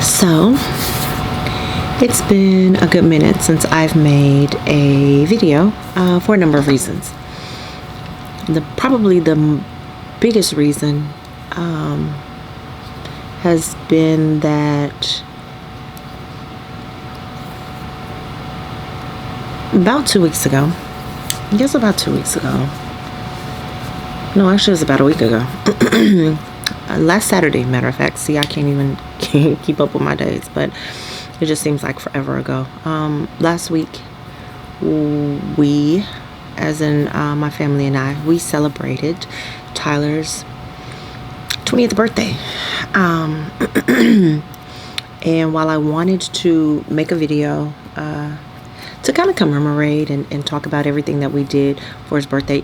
So, it's been a good minute since I've made a video for a number of reasons. Probably the biggest reason has been that about 2 weeks ago, no, actually it was about a week ago, last Saturday, matter of fact. See, I can't even keep up with my days, but it just seems like forever ago. Last week, we, as in my family and I, we celebrated Tyler's 20th birthday. And while I wanted to make a video to kind of commemorate and talk about everything that we did for his birthday,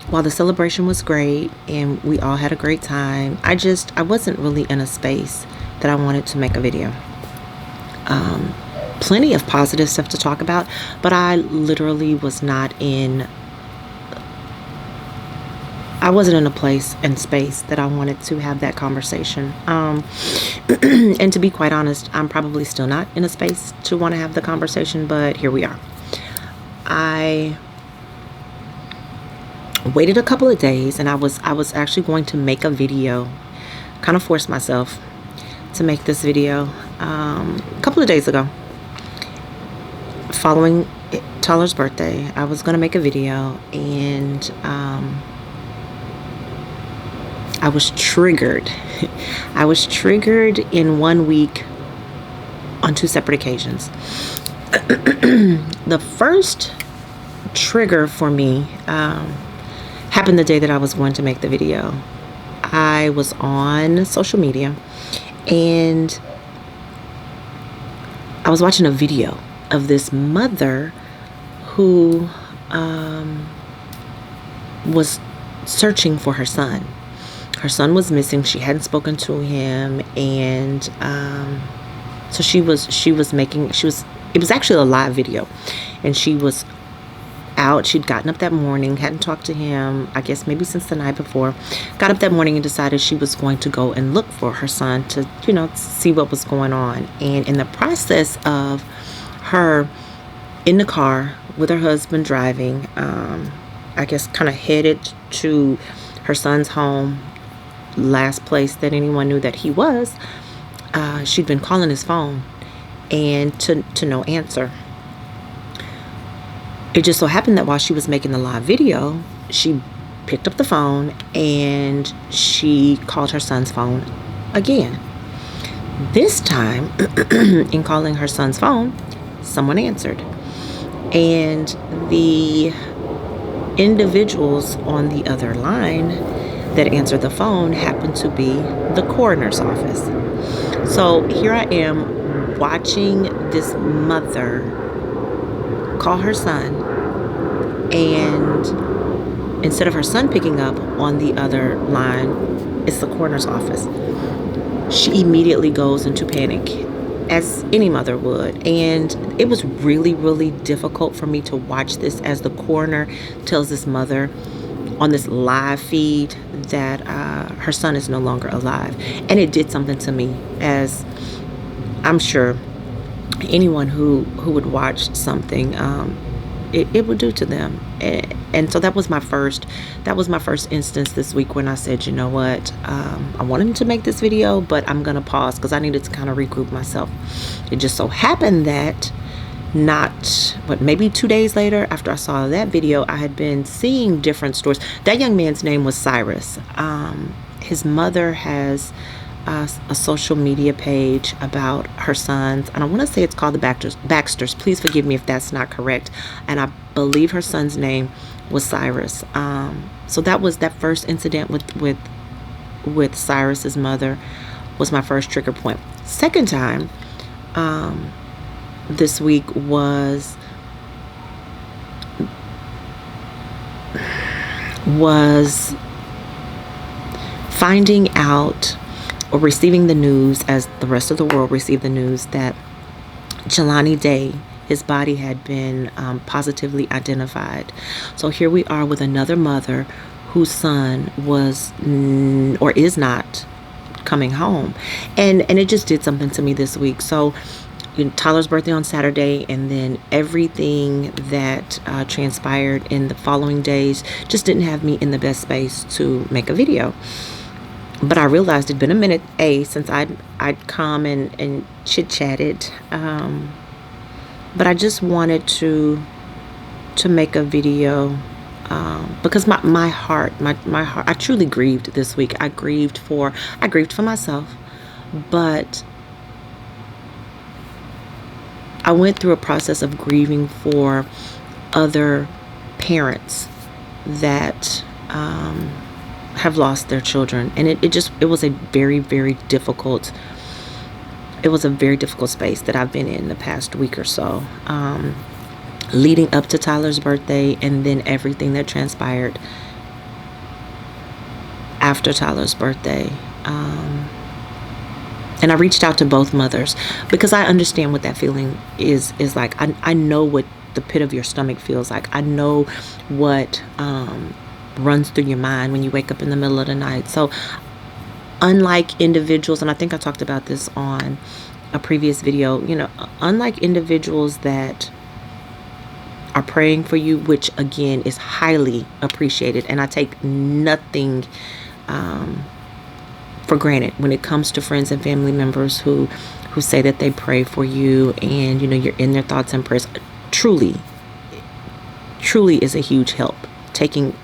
while the celebration was great and we all had a great time, I wasn't really in a space that I wanted to make a video. Plenty of positive stuff to talk about, but I literally wasn't in a place and space that I wanted to have that conversation. And to be quite honest, I'm probably still not in a space to want to have the conversation, but here we are. I waited a couple of days, and I was actually going to make a video, kind of force myself to make this video a couple of days ago. Following Tyler's birthday, I was going to make a video, and I was triggered. I was triggered in 1 week on 2 separate occasions. The first trigger for me happened the day that I was going to make the video. I was on social media and I was watching a video of this mother who was searching for her son. Her son was missing. She hadn't spoken to him, and so it was actually a live video, and she was out. She'd gotten up that morning, hadn't talked to him, I guess maybe since the night before. Got up that morning and decided she was going to go and look for her son to, see what was going on. And in the process of her in the car with her husband driving, I guess kind of headed to her son's home, last place that anyone knew that he was, she'd been calling his phone and to no answer. It just so happened that while she was making the live video, she picked up the phone and she called her son's phone again. This time, in calling her son's phone, someone answered. And the individuals on the other line that answered the phone happened to be the coroner's office. So here I am watching this mother call her son, and instead of her son picking up on the other line, it's the coroner's office. She immediately goes into panic, as any mother would, and it was really, really difficult for me to watch this as the coroner tells this mother on this live feed that her son is no longer alive. And it did something to me, as I'm sure anyone who would watch something, it would do to them. And so that was my first instance this week when I said, you know what, I wanted to make this video, but I'm gonna pause because I needed to kind of regroup myself. It just so happened that maybe 2 days later, after I saw that video, I had been seeing different stories. That young man's name was Cyrus. His mother has a social media page about her sons, and I want to say it's called the Baxters. Please forgive me if that's not correct. And I believe her son's name was Cyrus. So that first incident with Cyrus's mother was my first trigger point. Second time this week was finding out or receiving the news, as the rest of the world received the news, that Jelani Day, his body had been positively identified. So here we are with another mother whose son was or is not coming home. And it just did something to me this week. So, Tyler's birthday on Saturday, and then everything that transpired in the following days just didn't have me in the best space to make a video. But I realized it'd been a minute, since I'd come and chit-chatted. But I just wanted to make a video because my heart, I truly grieved this week. I grieved for myself, but I went through a process of grieving for other parents that have lost their children, and it was a very, very difficult. It was a very difficult space that I've been in the past week or so, leading up to Tyler's birthday, and then everything that transpired after Tyler's birthday. And I reached out to both mothers because I understand what that feeling is like. I know what the pit of your stomach feels like. I know what runs through your mind when you wake up in the middle of the night. So unlike individuals, and I think I talked about this on a previous video, unlike individuals that are praying for you, which again is highly appreciated, and I take nothing for granted when it comes to friends and family members who say that they pray for you, and you're in their thoughts and prayers. Truly is a huge help, taking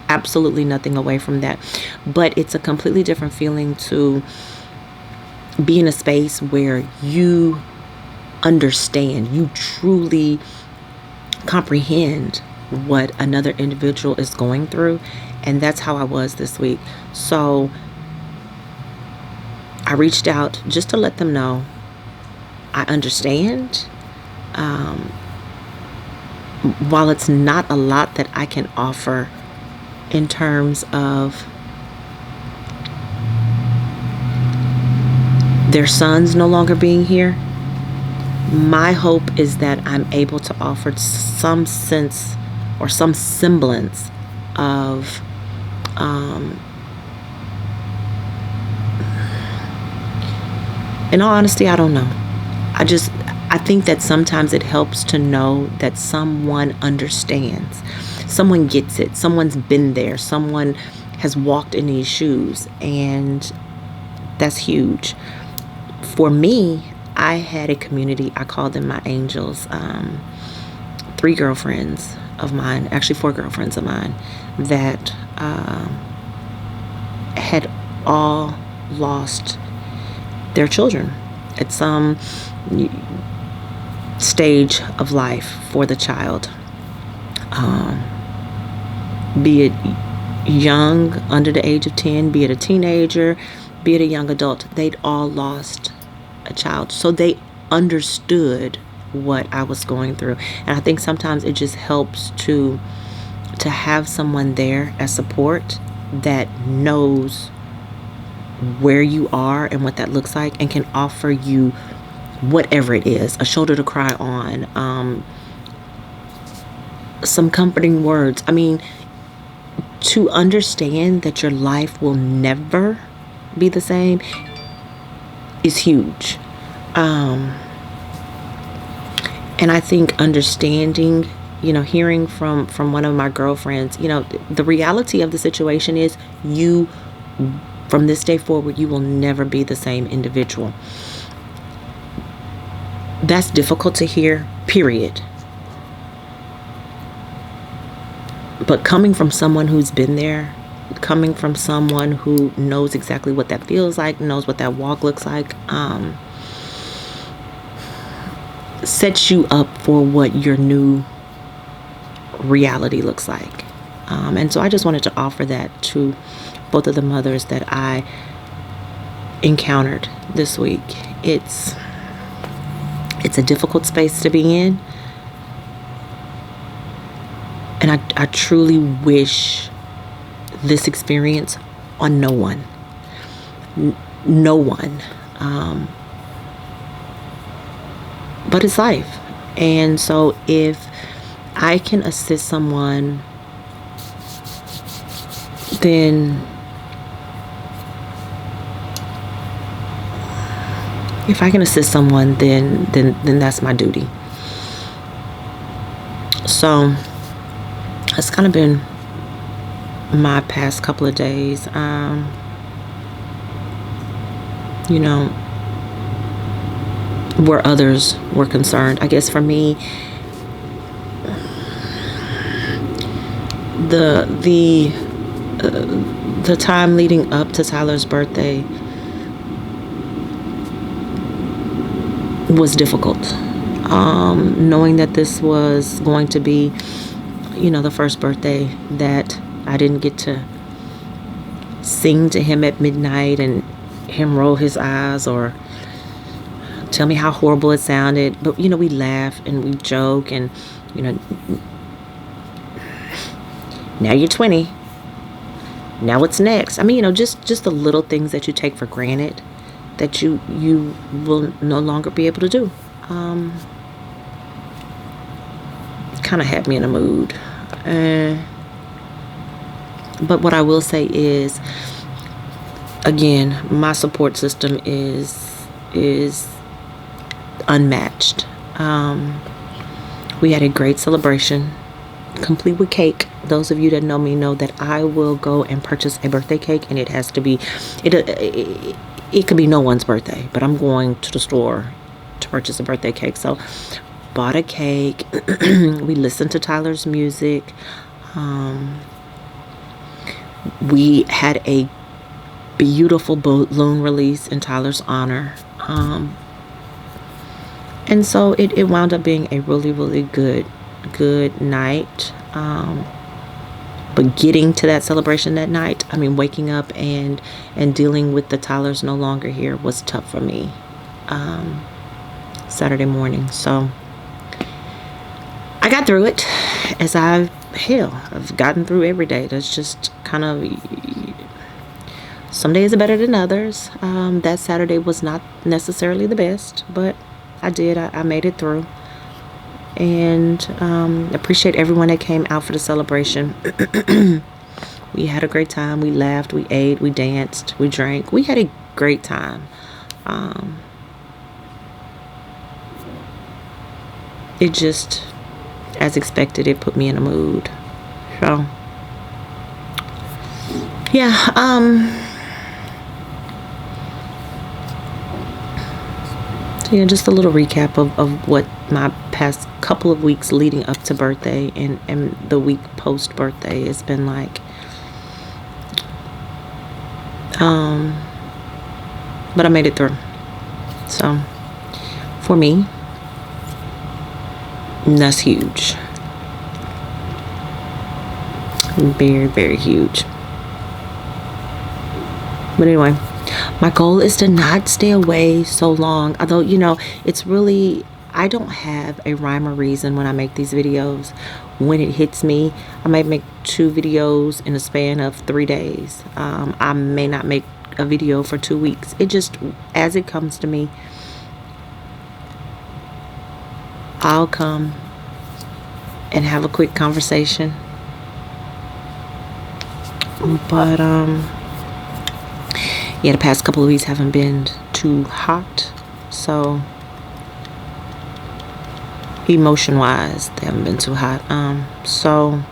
absolutely nothing away from that. But it's a completely different feeling to be in a space where you understand, you truly comprehend what another individual is going through. And that's how I was this week. So I reached out just to let them know I understand. While it's not a lot that I can offer in terms of their sons no longer being here, my hope is that I'm able to offer some sense or some semblance of in all honesty, I don't know. I think that sometimes it helps to know that someone understands, someone gets it, someone's been there, someone has walked in these shoes, and that's huge. For me, I had a community, I call them my angels, 3 girlfriends of mine, actually 4 girlfriends of mine, that had all lost their children at some stage of life for the child, be it young, under the age of 10, be it a teenager, be it a young adult. They'd all lost a child, so they understood what I was going through. And I think sometimes it just helps to have someone there as support that knows where you are and what that looks like, and can offer you whatever it is, a shoulder to cry on, some comforting words. I mean, to understand that your life will never be the same is huge. And I think understanding, hearing from one of my girlfriends, the reality of the situation is you, from this day forward, you will never be the same individual. That's difficult to hear, period. But coming from someone who's been there, coming from someone who knows exactly what that feels like, knows what that walk looks like, sets you up for what your new reality looks like. And so I just wanted to offer that to both of the mothers that I encountered this week. It's a difficult space to be in. And I truly wish this experience on no one. No one. But it's life. And so if I can assist someone, then if I can assist someone, then that's my duty. So it's kind of been my past couple of days. You know, where others were concerned. I guess for me, the time leading up to Tyler's birthday was difficult. Knowing that this was going to be, the first birthday that I didn't get to sing to him at midnight and him roll his eyes or tell me how horrible it sounded. But, we laugh and we joke and, now you're 20. Now what's next? I mean, just the little things that you take for granted that you will no longer be able to do. Kind of had me in a mood. But what I will say is, again, my support system is unmatched. We had a great celebration, complete with cake. Those of you that know me know that I will go and purchase a birthday cake, and it has to be, it could be no one's birthday, but I'm going to the store to purchase a birthday cake. So bought a cake. We listened to Tyler's music. We had a beautiful balloon release in Tyler's honor. And so it wound up being a really, really good night. But getting to that celebration that night, waking up and dealing with the Tyler's no longer here was tough for me. Saturday morning. So I got through it, as I've gotten through every day. That's just kind of, some days are better than others. That Saturday was not necessarily the best, but I made it through. And appreciate everyone that came out for the celebration. We had a great time. We laughed, we ate, we danced, we drank. We had a great time. It just, as expected, it put me in a mood. So yeah, just a little recap of what my past couple of weeks leading up to birthday and the week post birthday has been like. But I made it through. So for me, that's huge. Very, very huge. But anyway, my goal is to not stay away so long. Although, it's really, I don't have a rhyme or reason when I make these videos. When it hits me, I might make 2 videos in a span of 3 days. I may not make a video for 2 weeks. It just, as it comes to me, I'll come and have a quick conversation. But, the past couple of weeks haven't been too hot. So, emotion-wise, they haven't been too hot. So,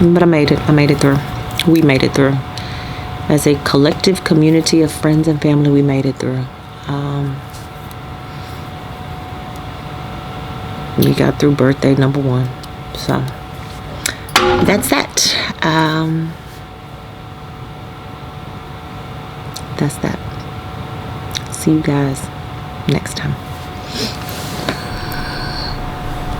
but I made it through. We made it through. As a collective community of friends and family, we made it through. We got through birthday number 1. So that's that. That's that. See you guys next time.